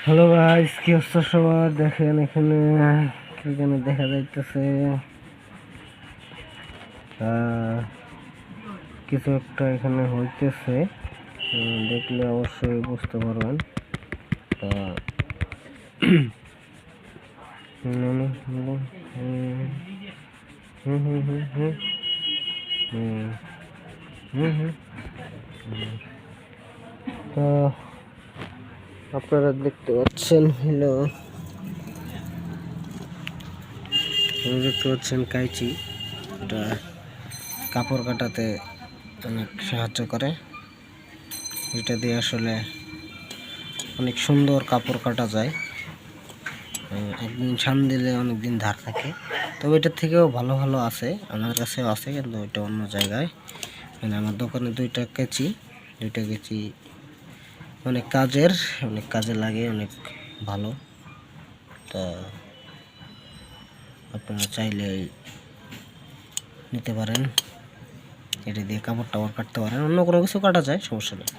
Hello guys, কি অবস্থা সবার? দেখেন এখানে কি যেন দেখা যাইতেছে, কিছু একটা এখানে হইতেছে। দেখলে অবশ্যই বুঝতে পারবেন। তা তো আপনারা দেখতে পাচ্ছেন, দেখতে পাচ্ছেন কাইচি। এটা কাপড় কাটাতে অনেক সাহায্য করে। এটা দিয়ে আসলে অনেক সুন্দর কাপড় কাটা যায়। একদিন ছান দিলে অনেকদিন ধার থাকে। তবে এটার থেকেও ভালো ভালো আছে, আমার কাছেও আছে, কিন্তু ওইটা অন্য জায়গায়। মানে আমার দোকানে দুইটা কেচি অনেক কাজে লাগে, অনেক ভালো। তা আপনারা চাইলে নিতে পারেন, এটা দিয়ে কাপড় টাপড় কাটতে পারেন, অন্য কোনো কিছু কাটা যায়, সমস্যা নেই।